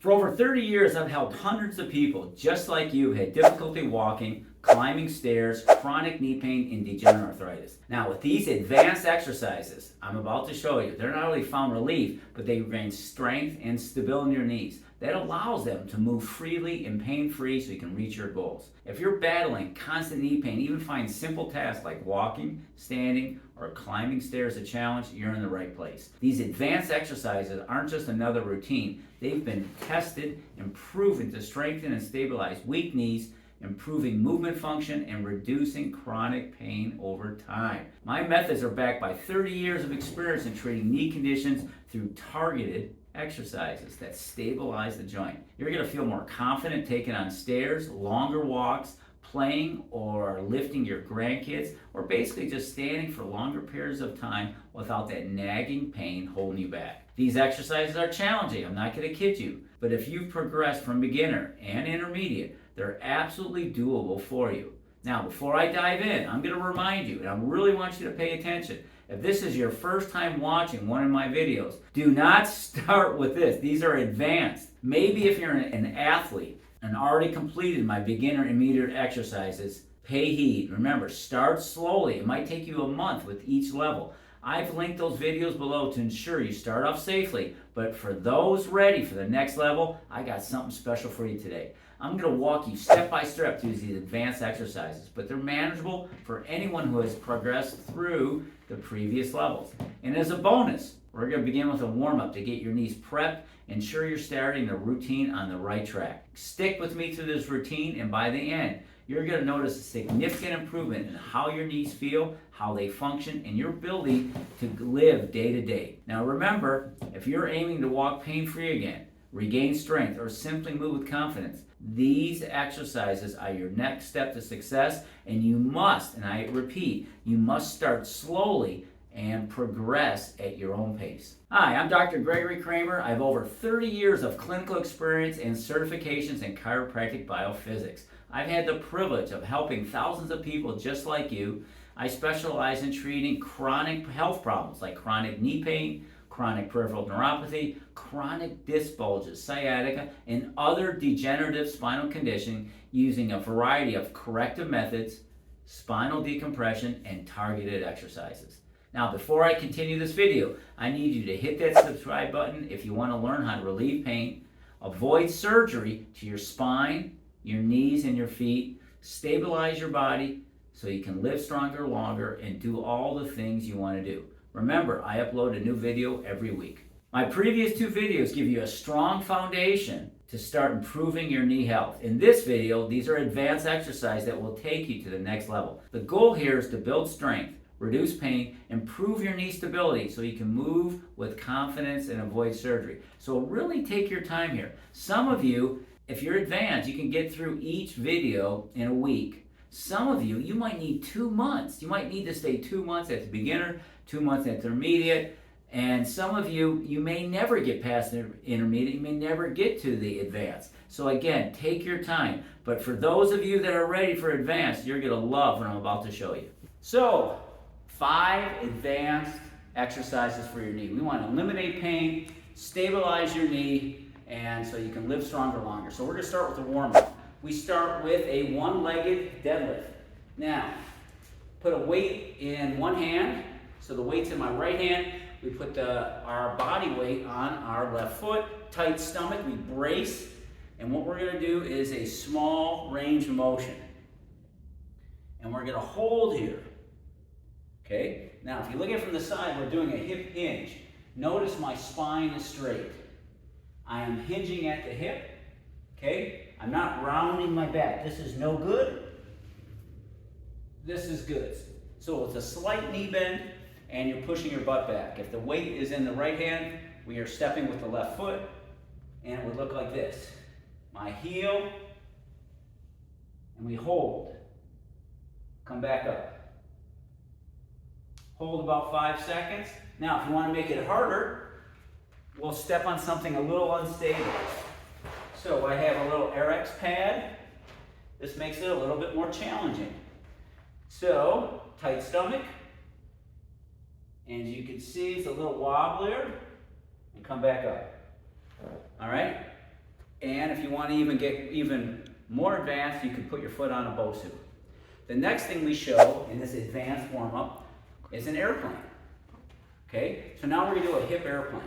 For over 30 years, I've helped hundreds of people just like you who had difficulty walking, climbing stairs, chronic knee pain, and degenerative arthritis. Now, with these advanced exercises I'm about to show you, they're not only found relief, but they bring strength and stability in your knees. That allows them to move freely and pain-free so you can reach your goals. If you're battling constant knee pain, even find simple tasks like walking, standing, or climbing stairs a challenge, you're in the right place. These advanced exercises aren't just another routine. They've been tested and proven to strengthen and stabilize weak knees, improving movement function, and reducing chronic pain over time. My methods are backed by 30 years of experience in treating knee conditions through targeted exercises that stabilize the joint. You're going to feel more confident taking on stairs, longer walks, playing or lifting your grandkids, or basically just standing for longer periods of time without that nagging pain holding you back. These exercises are challenging, I'm not going to kid you, but if you've progressed from beginner and intermediate, they're absolutely doable for you. Now, before I dive in, I'm going to remind you, and I really want you to pay attention. If this is your first time watching one of my videos, do not start with this. These are advanced. Maybe if you're an athlete and already completed my beginner and intermediate exercises, pay heed. Remember, start slowly. It might take you a month with each level. I've linked those videos below to ensure you start off safely, but for those ready for the next level, I got something special for you today. I'm going to walk you step by step through these advanced exercises, but they're manageable for anyone who has progressed through the previous levels. And as a bonus, we're going to begin with a warm-up to get your knees prepped, ensure you're starting the routine on the right track. Stick with me through this routine, and by the end, you're going to notice a significant improvement in how your knees feel, how they function, and your ability to live day to day. Now remember, if you're aiming to walk pain-free again, regain strength, or simply move with confidence, these exercises are your next step to success, and you must, and I repeat, you must start slowly and progress at your own pace. Hi, I'm Dr. Gregory Kramer. I have over 30 years of clinical experience and certifications in chiropractic biophysics. I've had the privilege of helping thousands of people just like you. I specialize in treating chronic health problems like chronic knee pain, chronic peripheral neuropathy, chronic disc bulges, sciatica, and other degenerative spinal conditioning using a variety of corrective methods, spinal decompression, and targeted exercises. Now, before I continue this video, I need you to hit that subscribe button if you want to learn how to relieve pain, avoid surgery to your spine, your knees, and your feet, stabilize your body so you can live stronger, longer, and do all the things you want to do. Remember, I upload a new video every week. My previous two videos give you a strong foundation to start improving your knee health. In this video, these are advanced exercises that will take you to the next level. The goal here is to build strength, reduce pain, improve your knee stability so you can move with confidence and avoid surgery. So really take your time here. Some of you, if you're advanced, you can get through each video in a week. Some of you, you might need 2 months. You might need to stay 2 months at the beginner, 2 months at the intermediate, and some of you, you may never get past the intermediate, you may never get to the advanced. So again, take your time. But for those of you that are ready for advanced, you're going to love what I'm about to show you. So, 5 advanced exercises for your knee. We want to eliminate pain, stabilize your knee, and so you can live stronger longer. So we're going to start with a warm-up. We start with a one-legged deadlift. Now, put a weight in one hand. So the weight's in my right hand. We put our body weight on our left foot, tight stomach, we brace. And what we're going to do is a small range of motion. And we're going to hold here. Okay? Now, if you look at it from the side, we're doing a hip hinge. Notice my spine is straight. I am hinging at the hip. Okay? I'm not rounding my back. This is no good. This is good. So it's a slight knee bend, and you're pushing your butt back. If the weight is in the right hand, we are stepping with the left foot, and it would look like this. My heel, and we hold. Come back up. Hold about 5 seconds. Now, if you want to make it harder, we'll step on something a little unstable. So I have a little RX pad. This makes it a little bit more challenging. So, tight stomach. And you can see it's a little wobblier. And come back up. All right? And if you want to even get even more advanced, you can put your foot on a Bosu. The next thing we show in this advanced warm-up is an airplane. Okay, so now we're going to do a hip airplane.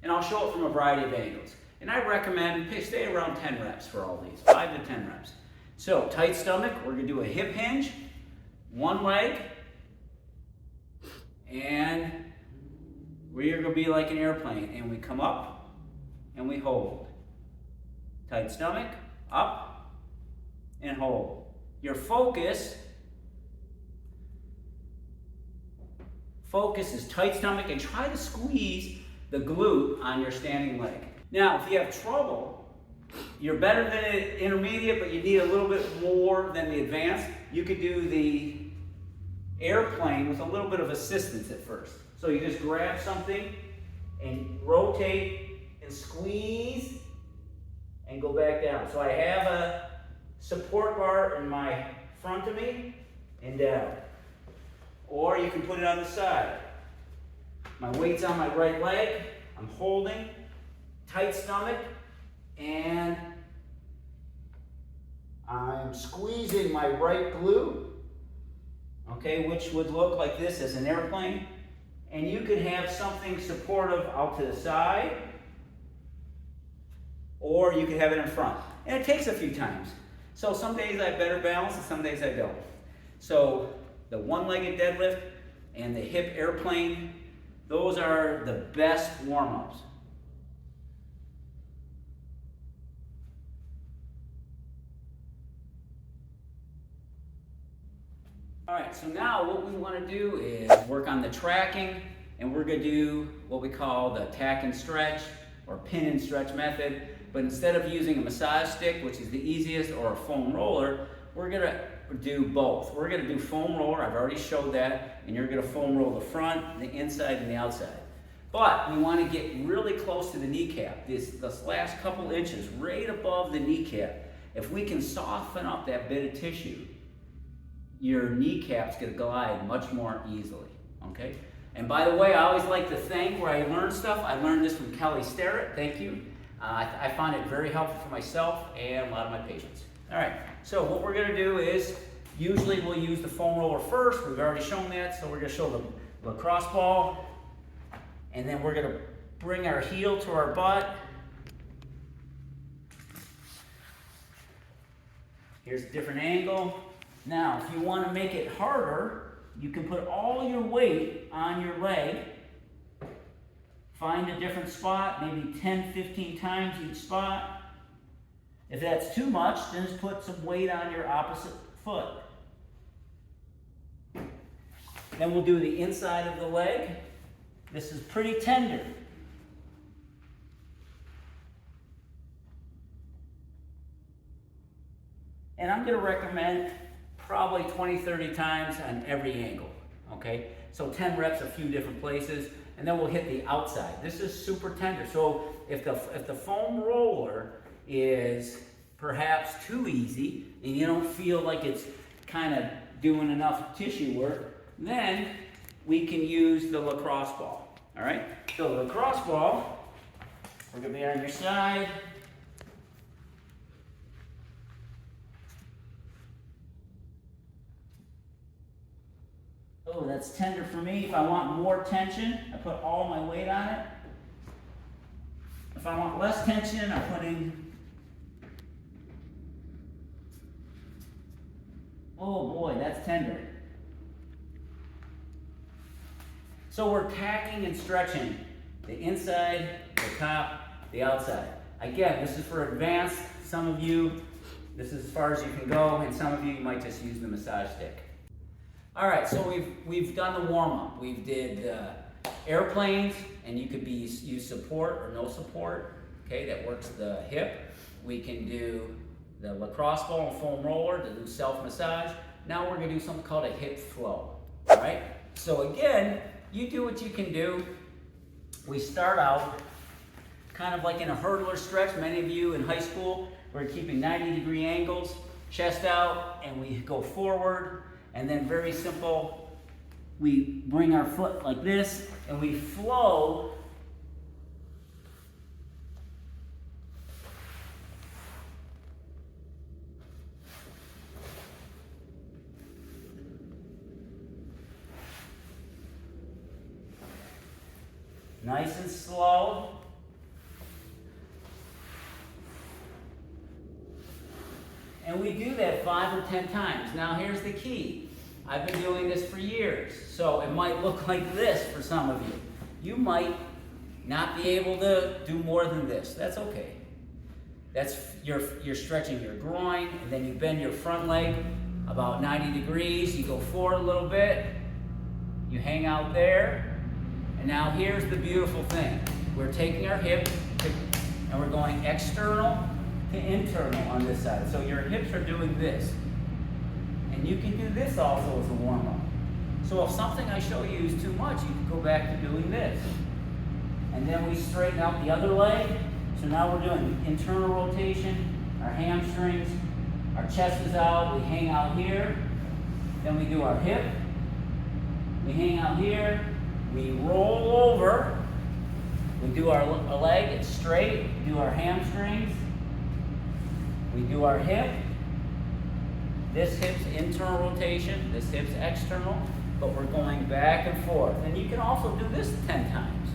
And I'll show it from a variety of angles. And I recommend stay around 10 reps for all these, 5 to 10 reps. So tight stomach, we're going to do a hip hinge, one leg, and we're going to be like an airplane. And we come up and we hold. Tight stomach, up and hold. Your focus is tight stomach, and try to squeeze the glute on your standing leg. Now, if you have trouble, you're better than the intermediate, but you need a little bit more than the advanced, you could do the airplane with a little bit of assistance at first. So you just grab something and rotate and squeeze and go back down. So I have a support bar in my front of me and down. Or you can put it on the side. My weight's on my right leg. I'm holding, tight stomach, and I'm squeezing my right glute, okay, which would look like this as an airplane. And you could have something supportive out to the side, or you could have it in front. And it takes a few times. So some days I have better balance and some days I don't. So the one-legged deadlift and the hip airplane, those are the best warm-ups. All right, so now what we want to do is work on the tracking, and we're going to do what we call the tack and stretch or pin and stretch method. But instead of using a massage stick, which is the easiest, or a foam roller, we're going to do both. We're going to do foam roller. I've already showed that, and you're going to foam roll the front, the inside, and the outside. But we want to get really close to the kneecap. This last couple inches, right above the kneecap. If we can soften up that bit of tissue, your kneecap's going to glide much more easily. Okay. And by the way, I always like to thank where I learn stuff. I learned this from Kelly Starrett. Thank you. I found it very helpful for myself and a lot of my patients. All right, so what we're going to do is, usually we'll use the foam roller first. We've already shown that, so we're going to show the lacrosse ball. And then we're going to bring our heel to our butt. Here's a different angle. Now, if you want to make it harder, you can put all your weight on your leg. Find a different spot, maybe 10, 15 times each spot. If that's too much, then just put some weight on your opposite foot. Then we'll do the inside of the leg. This is pretty tender. And I'm going to recommend probably 20, 30 times on every angle. Okay? So 10 reps a few different places. And then we'll hit the outside. This is super tender. So if the foam roller is perhaps too easy and you don't feel like it's kind of doing enough tissue work, then we can use the lacrosse ball. All right? So the lacrosse ball, we're going to be on your side. Oh, that's tender for me. If I want more tension, I put all my weight on it. If I want less tension, I'm putting... Oh boy, that's tender. So we're tacking and stretching the inside, the top, the outside. Again, this is for advanced. Some of you, this is as far as you can go, and some of you might just use the massage stick. All right, so we've done the warm-up. We did airplanes, and you could use support or no support. Okay, that works the hip. We can do the lacrosse ball and foam roller to do self-massage. Now we're going to do something called a hip flow. All right. So again, you do what you can do. We start out kind of like in a hurdler stretch. Many of you in high school were keeping 90-degree angles, chest out, and we go forward. And then very simple, we bring our foot like this, and we flow Nice and slow. And we do that 5 or 10 times. Now here's the key. I've been doing this for years, so it might look like this for some of you. You might not be able to do more than this. That's okay. That's you're stretching your groin, and then you bend your front leg about 90 degrees. You go forward a little bit. You hang out there. And now here's the beautiful thing. We're taking our hip and we're going external to internal on this side. So your hips are doing this. And you can do this also as a warm-up. So if something I show you is too much, you can go back to doing this. And then we straighten out the other leg. So now we're doing internal rotation, our hamstrings, our chest is out, we hang out here. Then we do our hip, we hang out here, we roll over, we do our leg, it's straight, we do our hamstrings, we do our hip. This hip's internal rotation, this hip's external, but we're going back and forth. And you can also do this 10 times.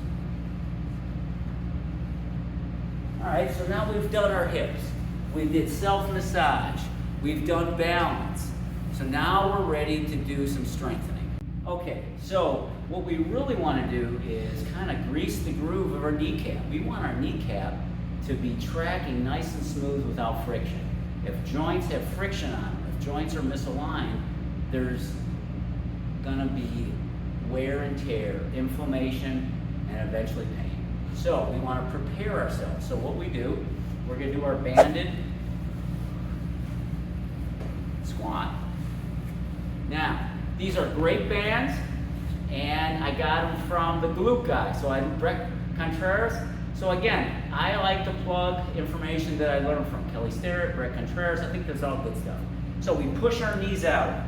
All right, so now we've done our hips. We did self-massage. We've done balance. So now we're ready to do some strengthening. Okay, so what we really want to do is kind of grease the groove of our kneecap. We want our kneecap to be tracking nice and smooth without friction. If joints have friction on them, if joints are misaligned, there's gonna be wear and tear, inflammation, and eventually pain. So we want to prepare ourselves. So what we do, we're gonna do our banded squat. Now, these are great bands, and I got them from the Glute Guy. So Brett Contreras. So again, I like to plug information that I learned from Kelly Starrett, Brett Contreras. I think that's all good stuff. So we push our knees out.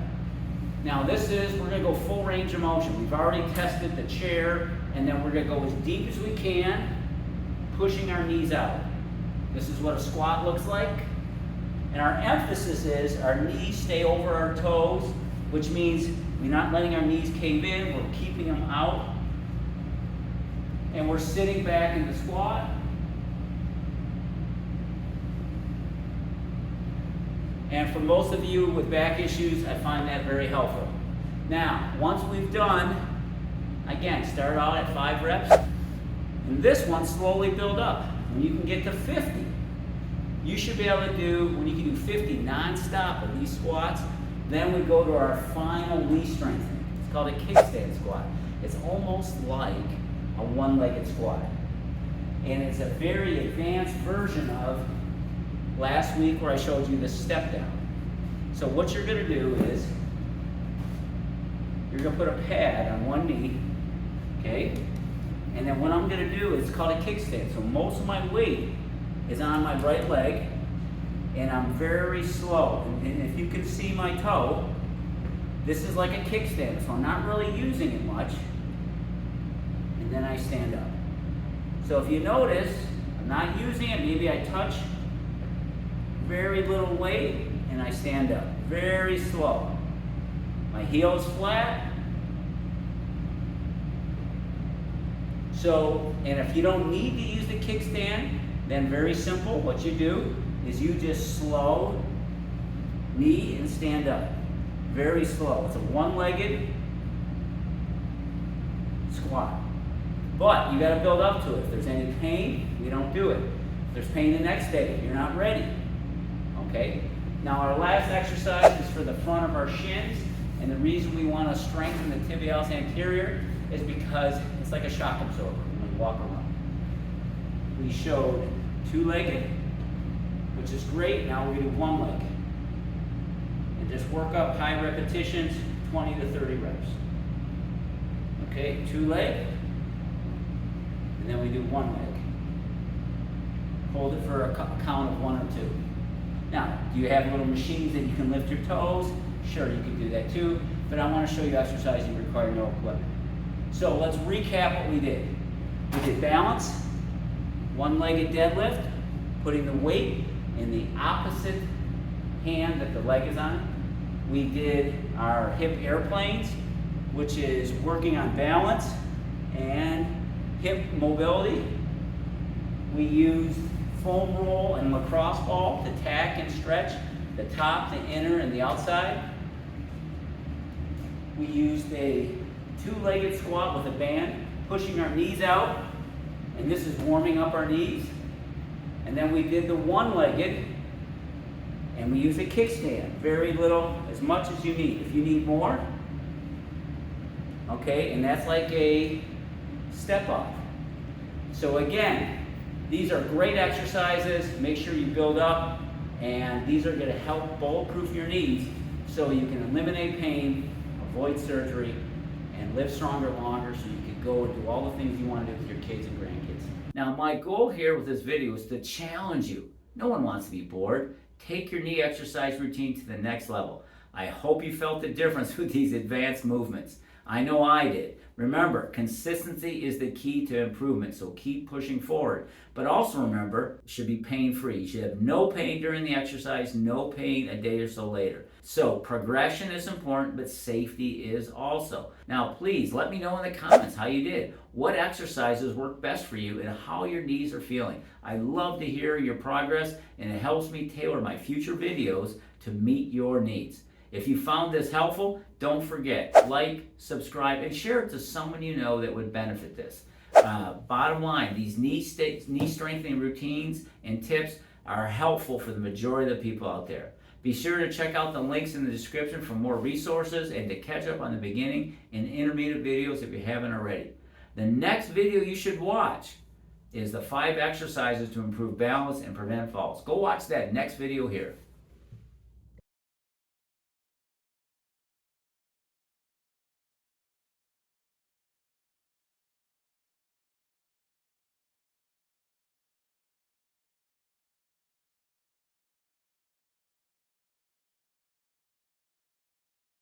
Now we're gonna go full range of motion. We've already tested the chair, and then we're gonna go as deep as we can, pushing our knees out. This is what a squat looks like. And our emphasis is our knees stay over our toes, which means we're not letting our knees cave in, we're keeping them out. And we're sitting back in the squat. And for most of you with back issues, I find that very helpful. Now, once we've done, again, start out at 5 reps. And this one, slowly build up. When you can get to 50, you should be able to do, when you can do 50 non-stop of these squats, then we go to our final knee strengthening. It's called a kickstand squat. It's almost like a one-legged squat. And it's a very advanced version of last week where I showed you the step down. So what you're gonna do is, you're gonna put a pad on one knee, okay? And then what I'm gonna do is called a kickstand. So most of my weight is on my right leg, and I'm very slow. And if you can see my toe, this is like a kickstand, so I'm not really using it much. And then I stand up. So if you notice, I'm not using it, maybe I touch very little weight, and I stand up, very slow. My heel is flat. So, and if you don't need to use the kickstand, then very simple, what you do is you just slow knee and stand up. Very slow. It's a one-legged squat. But you gotta build up to it. If there's any pain, we don't do it. If there's pain the next day, you're not ready. Okay? Now our last exercise is for the front of our shins, and the reason we want to strengthen the tibialis anterior is because it's like a shock absorber when we walk around. We showed two-legged, which is great. Now we're going to do one leg. And just work up high repetitions, 20 to 30 reps. Okay, two-leg, and then we do one leg. Hold it for a count of 1 or 2. Now, do you have little machines that you can lift your toes? Sure, you can do that too, but I want to show you exercises that require no equipment. So let's recap what we did. We did balance, one-legged deadlift, putting the weight in the opposite hand that the leg is on. We did our hip airplanes, which is working on balance and hip mobility. We used foam roll and lacrosse ball to tack and stretch the top, the inner, and the outside. We used a two-legged squat with a band, pushing our knees out, and this is warming up our knees. And then we did the one-legged, and we use a kickstand. Very little, as much as you need. If you need more, okay, and that's like a step up. So again, these are great exercises. Make sure you build up, and these are going to help bulletproof your knees so you can eliminate pain, avoid surgery, and live stronger longer so you can go and do all the things you want to do with your kids and grandkids. Now, my goal here with this video is to challenge you. No one wants to be bored. Take your knee exercise routine to the next level. I hope you felt the difference with these advanced movements. I know I did. Remember, consistency is the key to improvement, so keep pushing forward. But also remember, it should be pain-free. You should have no pain during the exercise, no pain a day or so later. So progression is important, but safety is also. Now, please let me know in the comments how you did. What exercises work best for you and how your knees are feeling. I love to hear your progress, and it helps me tailor my future videos to meet your needs. If you found this helpful, don't forget, like, subscribe, and share it to someone you know that would benefit this. Bottom line, these knee strengthening routines and tips are helpful for the majority of the people out there. Be sure to check out the links in the description for more resources and to catch up on the beginning and intermediate videos if you haven't already. The next video you should watch is the 5 exercises to improve balance and prevent falls. Go watch that next video here.